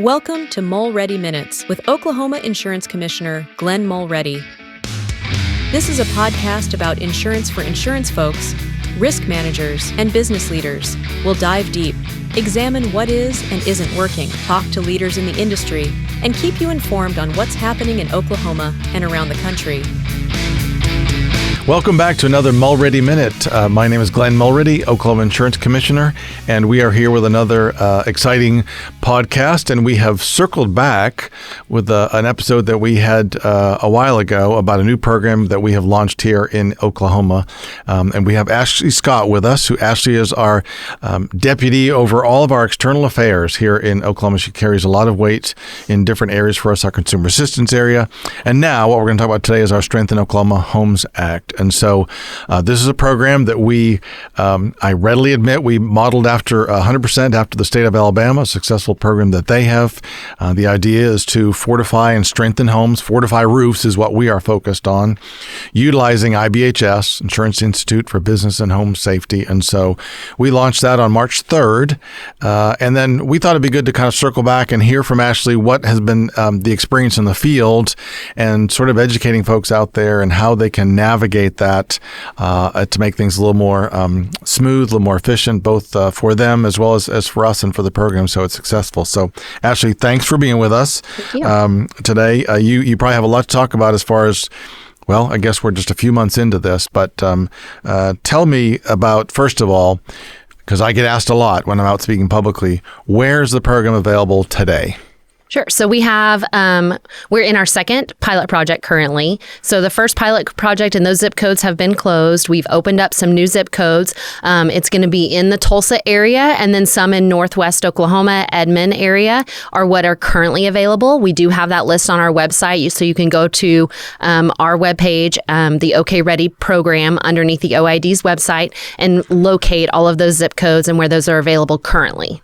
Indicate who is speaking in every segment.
Speaker 1: Welcome to Mulready Minutes with Oklahoma Insurance Commissioner Glen Mulready. This is a podcast about insurance for insurance folks, risk managers, and business leaders. We'll dive deep, examine what is and isn't working, talk to leaders in the industry, and keep you informed on what's happening in Oklahoma and around the country.
Speaker 2: Welcome back to another Mulready Minute. My name is Glen Mulready, Oklahoma Insurance Commissioner, and we are here with another exciting podcast. And we have circled back with an episode that we had a while ago about a new program that we have launched here in Oklahoma. And we have Ashley Scott with us, who Ashley is our deputy over all of our external affairs here in Oklahoma. She carries a lot of weight in different areas for us, our consumer assistance area. And now what we're going to talk about today is our Strengthen Oklahoma Homes Act. And so this is a program that I readily admit, we modeled after 100% after the state of Alabama, a successful program that they have. The idea is to fortify and strengthen homes. Fortify roofs is what we are focused on, utilizing IBHS, Insurance Institute for Business and Home Safety. And so we launched that on March 3rd. And then we thought it'd be good to kind of circle back and hear from Ashley what has been the experience in the field and sort of educating folks out there and how they can navigate that to make things a little more smooth, a little more efficient, both for them as well as for us and for the program, so it's successful. So, Ashley, thanks for being with us today. You probably have a lot to talk about as far as, well, I guess we're just a few months into this, but tell me about, first of all, because I get asked a lot when I'm out speaking publicly, where's the program available today?
Speaker 3: Sure. So we have, we're in our second pilot project currently. So the first pilot project and those zip codes have been closed. We've opened up some new zip codes. It's going to be in the Tulsa area, and then some in Northwest Oklahoma, Edmond area are what are currently available. We do have that list on our website. So you can go to our webpage, the OK Ready program underneath the OID's website, and locate all of those zip codes and where those are available currently.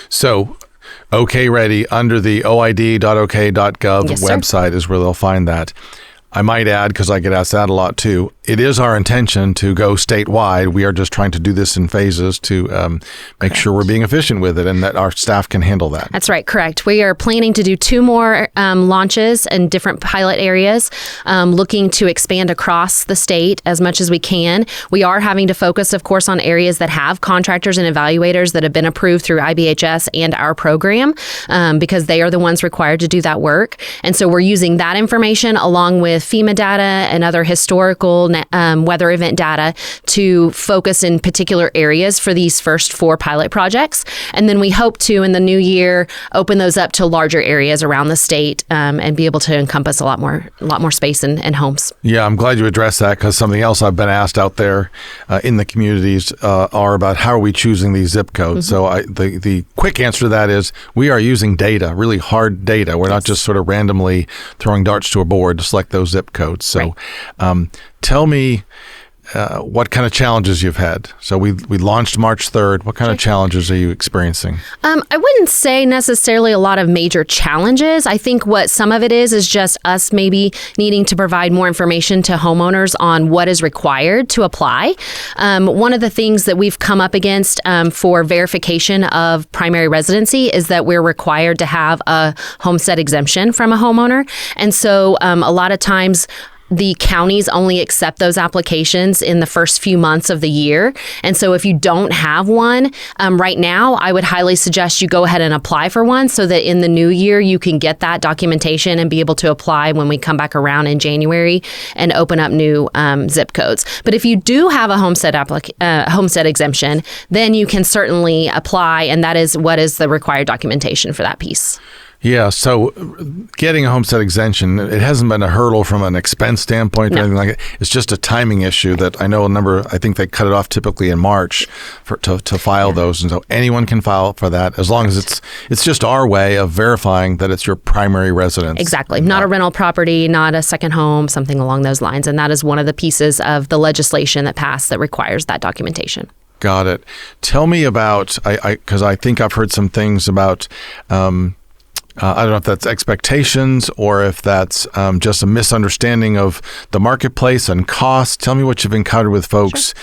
Speaker 2: So OK Ready under the oid.ok.gov website is where they'll find that. I might add, because I get asked that a lot too, it is our intention to go statewide. We are just trying to do this in phases to make sure we're being efficient with it and that our staff can handle that.
Speaker 3: That's right. Correct. We are planning to do 2 more launches in different pilot areas, looking to expand across the state as much as we can. We are having to focus, of course, on areas that have contractors and evaluators that have been approved through IBHS and our program, because they are the ones required to do that work. And so we're using that information along with FEMA data and other historical weather event data to focus in particular areas for these first 4 pilot projects. And then we hope to, in the new year, open those up to larger areas around the state and be able to encompass a lot more space and homes. Yeah,
Speaker 2: I'm glad you addressed that, because something else I've been asked out there in the communities are about how are we choosing these zip codes. Mm-hmm. So the quick answer to that is we are using data, really hard data. We're not just sort of randomly throwing darts to a board to select those zip codes. So tell me what kind of challenges you've had. So we launched March 3rd. What kind of challenges are you experiencing?
Speaker 3: I wouldn't say necessarily a lot of major challenges. I think what some of it is just us maybe needing to provide more information to homeowners on what is required to apply. One of the things that we've come up against for verification of primary residency is that we're required to have a homestead exemption from a homeowner. And so a lot of times the counties only accept those applications in the first few months of the year. And so if you don't have one right now, I would highly suggest you go ahead and apply for one so that in the new year you can get that documentation and be able to apply when we come back around in January and open up new zip codes. But if you do have a homestead exemption, then you can certainly apply, and that is what is the required documentation for that piece.
Speaker 2: Yeah, so getting a homestead exemption, it hasn't been a hurdle from an expense standpoint or anything like that. It's just a timing issue that I know I think they cut it off typically in March to file those. And so anyone can file for that as long as it's just our way of verifying that it's your primary residence.
Speaker 3: Exactly. Not a rental property, not a second home, something along those lines. And that is one of the pieces of the legislation that passed that requires that documentation.
Speaker 2: Got it. Tell me about, because I think I've heard some things about I don't know if that's expectations or if that's just a misunderstanding of the marketplace and cost. Tell me what you've encountered with folks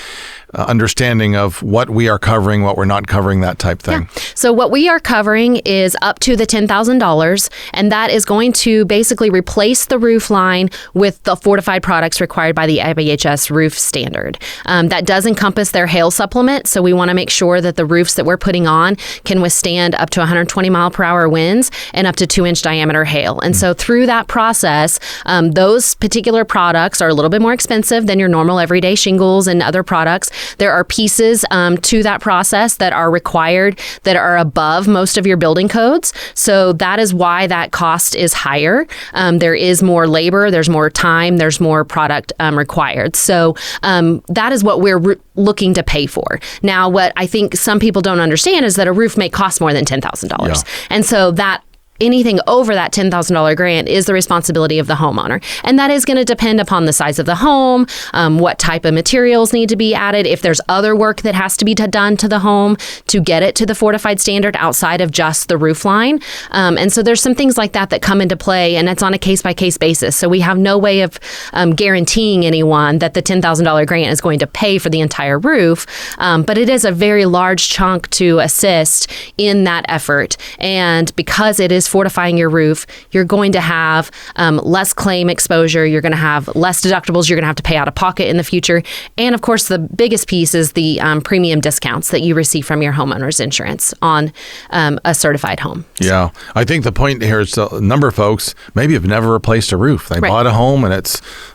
Speaker 2: understanding of what we are covering, what we're not covering, that type thing.
Speaker 3: Yeah. So what we are covering is up to the $10,000, and that is going to basically replace the roof line with the fortified products required by the IBHS roof standard. That does encompass their hail supplement, so we want to make sure that the roofs that we're putting on can withstand up to 120 mile per hour winds and up to 2-inch diameter hail. And so through that process, those particular products are a little bit more expensive than your normal everyday shingles and other products. There are pieces to that process that are required that are above most of your building codes. So that is why that cost is higher. There is more labor, there's more time, there's more product required. So that is what we're looking to pay for. Now, what I think some people don't understand is that a roof may cost more than $10,000.
Speaker 2: Yeah.
Speaker 3: And so that anything over that $10,000 grant is the responsibility of the homeowner. And that is going to depend upon the size of the home, what type of materials need to be added, if there's other work that has to be done to the home to get it to the fortified standard outside of just the roof line. And so there's some things like that that come into play, and it's on a case-by-case basis. So we have no way of guaranteeing anyone that the $10,000 grant is going to pay for the entire roof, but it is a very large chunk to assist in that effort. And because it is fortifying your roof, you're going to have less claim exposure, you're going to have less deductibles you're going to have to pay out of pocket in the future. And of course, the biggest piece is the premium discounts that you receive from your homeowner's insurance on a certified home.
Speaker 2: Yeah. I think the point here is a number of folks maybe have never replaced a roof. They bought a home and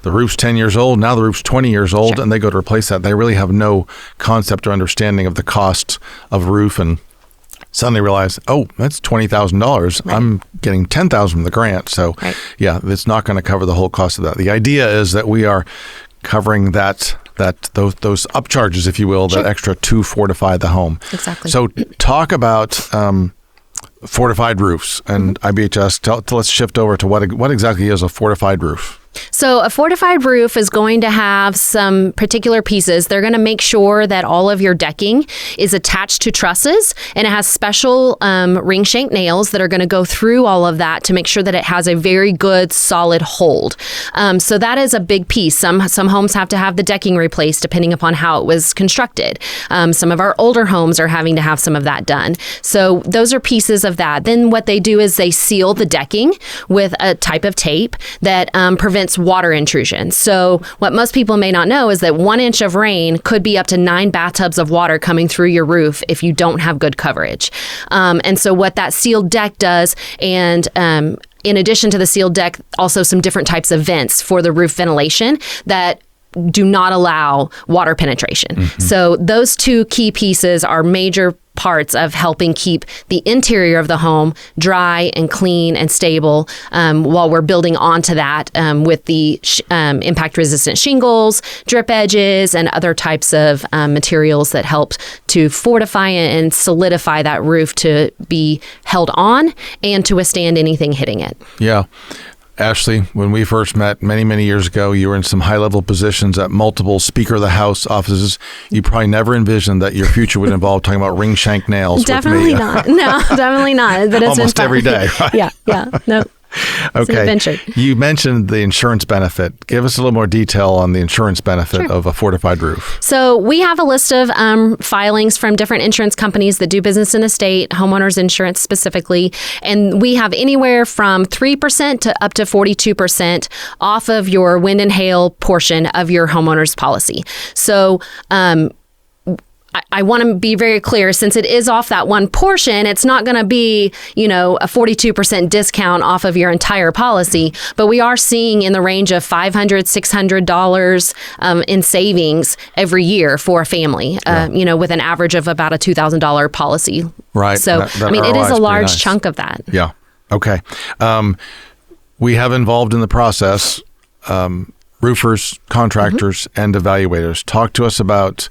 Speaker 2: the roof's 10 years old, now the roof's 20 years old, and they go to replace that. They really have no concept or understanding of the cost of roof, and suddenly realize, oh, that's $20,000. Right. I'm getting $10,000 from the grant. So, yeah, it's not going to cover the whole cost of that. The idea is that we are covering those upcharges, if you will, that extra to fortify the home.
Speaker 3: Exactly.
Speaker 2: So, talk about fortified roofs and IBHS. Let's shift over to what exactly is a fortified roof.
Speaker 3: So a fortified roof is going to have some particular pieces. They're going to make sure that all of your decking is attached to trusses, and it has special ring shank nails that are going to go through all of that to make sure that it has a very good solid hold. So that is a big piece. Some homes have to have the decking replaced depending upon how it was constructed. Some of our older homes are having to have some of that done. So those are pieces of that. Then what they do is they seal the decking with a type of tape that prevents water intrusion. So what most people may not know is that 1 inch of rain could be up to 9 bathtubs of water coming through your roof if you don't have good coverage. And so what that sealed deck does, and in addition to the sealed deck, also some different types of vents for the roof ventilation that do not allow water penetration. Mm-hmm. So those two key pieces are major parts of helping keep the interior of the home dry and clean and stable while we're building onto that with the impact-resistant shingles, drip edges, and other types of materials that help to fortify and solidify that roof to be held on and to withstand anything hitting it.
Speaker 2: Yeah. Ashley, when we first met many, many years ago, you were in some high-level positions at multiple Speaker of the House offices. You probably never envisioned that your future would involve talking about ring shank nails.
Speaker 3: Definitely
Speaker 2: with me.
Speaker 3: not. No, definitely not. But it's
Speaker 2: almost every day. Right?
Speaker 3: Yeah. No. It's an adventure.
Speaker 2: You mentioned the insurance benefit. Give us a little more detail on the insurance benefit of a fortified roof.
Speaker 3: So we have a list of filings from different insurance companies that do business in the state, homeowners insurance specifically, and we have anywhere from 3% to up to 42% off of your wind and hail portion of your homeowner's policy. So I want to be very clear, since it is off that one portion, it's not going to be, a 42% discount off of your entire policy, but we are seeing in the range of $500, $600 in savings every year for a family, with an average of about a $2,000 policy. Right. So, it is a large chunk of that.
Speaker 2: Yeah. Okay. We have involved in the process roofers, contractors, and evaluators. Talk to us about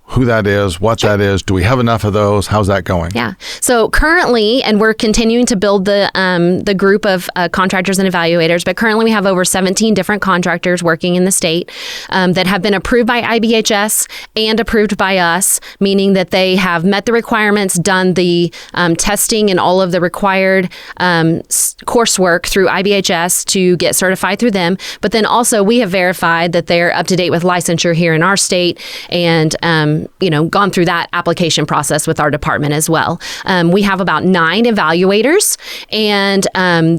Speaker 2: who that is, what that is. Do we have enough of those? How's that going?
Speaker 3: Yeah. So currently, and we're continuing to build the group of contractors and evaluators, but currently we have over 17 different contractors working in the state that have been approved by IBHS and approved by us, meaning that they have met the requirements, done the testing and all of the required coursework through IBHS to get certified through them. But then also we have verified that they're up to date with licensure here in our state and gone through that application process with our department as well. We have about 9 evaluators, and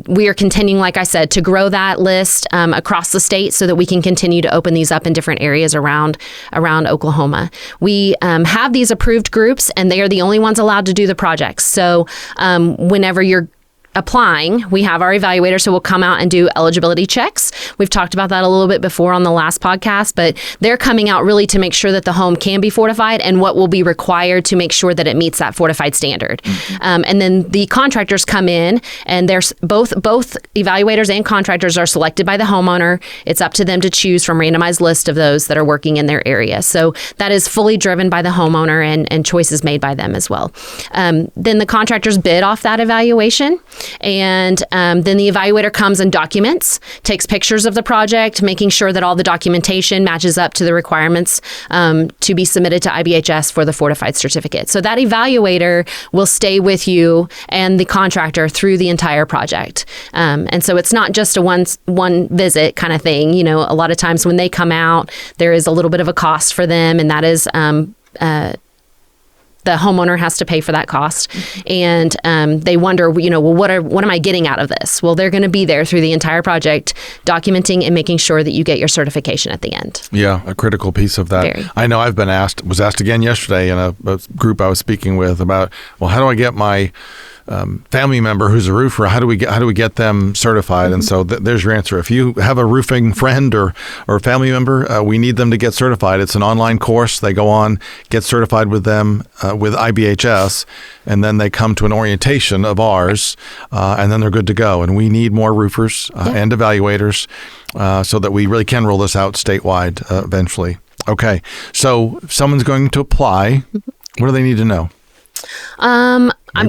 Speaker 3: we are continuing, like I said, to grow that list across the state so that we can continue to open these up in different areas around Oklahoma. We have these approved groups, and they are the only ones allowed to do the projects. So whenever you're applying, we have our evaluators who will come out and do eligibility checks. We've talked about that a little bit before on the last podcast, but they're coming out really to make sure that the home can be fortified and what will be required to make sure that it meets that fortified standard. And then the contractors come in, and there's both evaluators and contractors are selected by the homeowner. It's up to them to choose from a randomized list of those that are working in their area. So that is fully driven by the homeowner and choices made by them as well. Then the contractors bid off that evaluation. And then the evaluator comes and documents, takes pictures of the project, making sure that all the documentation matches up to the requirements to be submitted to IBHS for the fortified certificate. So that evaluator will stay with you and the contractor through the entire project. And so it's not just a one visit kind of thing. A lot of times when they come out, there is a little bit of a cost for them, and that is the homeowner has to pay for that cost. And they wonder, well, what am I getting out of this? Well, they're going to be there through the entire project, documenting and making sure that you get your certification at the end.
Speaker 2: Yeah, a critical piece of that.
Speaker 3: Very.
Speaker 2: I know I've been was asked again yesterday in a group I was speaking with about, well, how do I get my family member who's a roofer, how do we get them certified? And so there's your answer. If you have a roofing friend or family member, we need them to get certified. It's an online course. They go on, get certified with them with IBHS, and then they come to an orientation of ours, and then they're good to go. And we need more roofers and evaluators so that we really can roll this out statewide eventually. Okay, so if someone's going to apply, what do they need to know?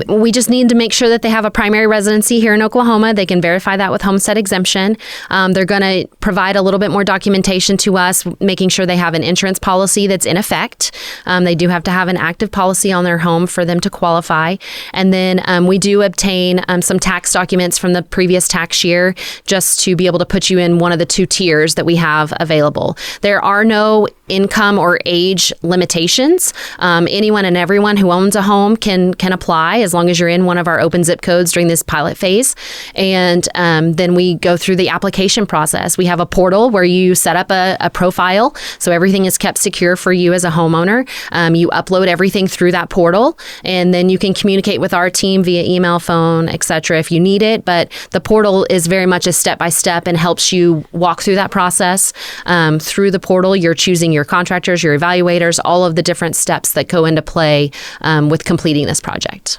Speaker 3: We just need to make sure that they have a primary residency here in Oklahoma. They can verify that with homestead exemption. They're going to provide a little bit more documentation to us, making sure they have an insurance policy that's in effect. They do have to have an active policy on their home for them to qualify. And then we do obtain some tax documents from the previous tax year just to be able to put you in one of the 2 tiers that we have available. There are no income or age limitations. Anyone and everyone who owns a home can apply as long as you're in one of our open zip codes during this pilot phase. And then we go through the application process. We have a portal where you set up a profile, so everything is kept secure for you as a homeowner. You upload everything through that portal, and then you can communicate with our team via email, phone, etc. if you need it. But the portal is very much a step-by-step and helps you walk through that process. Through the portal, you're choosing your contractors, your evaluators, all of the different steps that go into play with completing this project.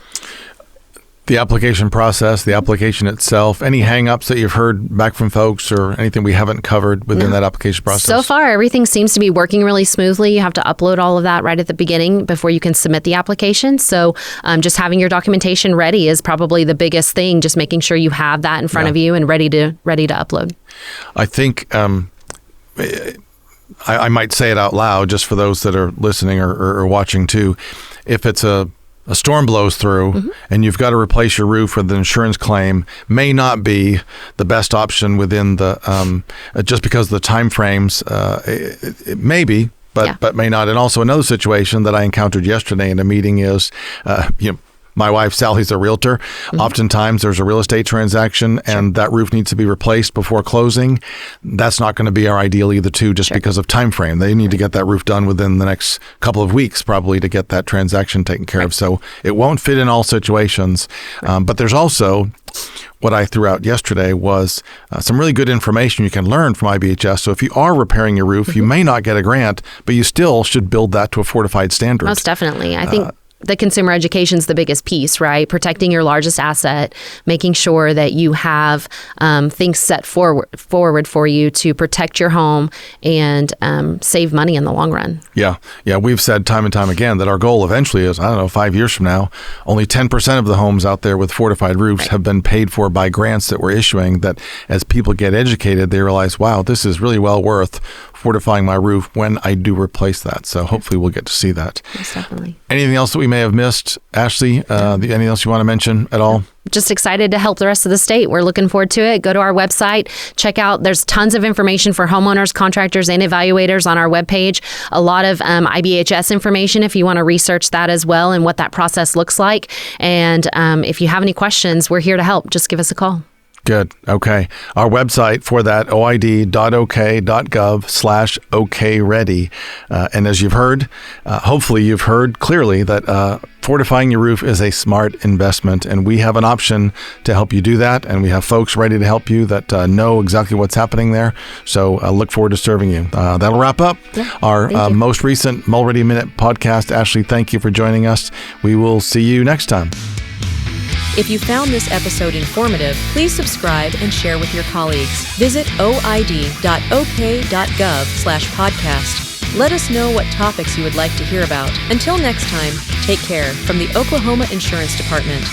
Speaker 2: The application process, the application itself, any hang-ups that you've heard back from folks or anything we haven't covered within that application process?
Speaker 3: So far, everything seems to be working really smoothly. You have to upload all of that right at the beginning before you can submit the application. So just having your documentation ready is probably the biggest thing, just making sure you have that in front of you and ready to upload. I
Speaker 2: think I might say it out loud just for those that are listening or watching too. If it's a storm blows through and you've got to replace your roof with an insurance claim, may not be the best option within the just because of the time frames. It may be, but may not. And also another situation that I encountered yesterday in a meeting is, my wife, Sally's a realtor. Oftentimes there's a real estate transaction and that roof needs to be replaced before closing. That's not going to be our ideal either too, just because of time frame. They need to get that roof done within the next couple of weeks probably to get that transaction taken care of. So it won't fit in all situations. But there's also what I threw out yesterday was some really good information you can learn from IBHS. So if you are repairing your roof, you may not get a grant, but you still should build that to a fortified standard.
Speaker 3: Most definitely. I think the consumer education is the biggest piece, right? Protecting your largest asset, making sure that you have things set forward for you to protect your home and save money in the long run.
Speaker 2: Yeah. We've said time and time again that our goal eventually is, 5 years from now, only 10% of the homes out there with fortified roofs have been paid for by grants that we're issuing, that as people get educated, they realize, wow, this is really well worth fortifying my roof when I do replace that. So hopefully we'll get to see that.
Speaker 3: Yes, definitely.
Speaker 2: Anything else that we may have missed, Ashley? Anything else you want to mention at all?
Speaker 3: Just excited to help the rest of the state. We're looking forward to it. Go to our website, check out. There's tons of information for homeowners, contractors, and evaluators on our webpage. A lot of IBHS information if you want to research that as well and what that process looks like. And if you have any questions, we're here to help. Just give us a call.
Speaker 2: Good. Okay. Our website for that, oid.ok.gov/okready. And as you've heard, hopefully you've heard clearly that fortifying your roof is a smart investment, and we have an option to help you do that. And we have folks ready to help you that know exactly what's happening there. So look forward to serving you. That'll wrap up our most recent Mulready Minute podcast. Ashley, thank you for joining us. We will see you next time.
Speaker 1: If you found this episode informative, please subscribe and share with your colleagues. Visit oid.ok.gov/podcast. Let us know what topics you would like to hear about. Until next time, take care from the Oklahoma Insurance Department.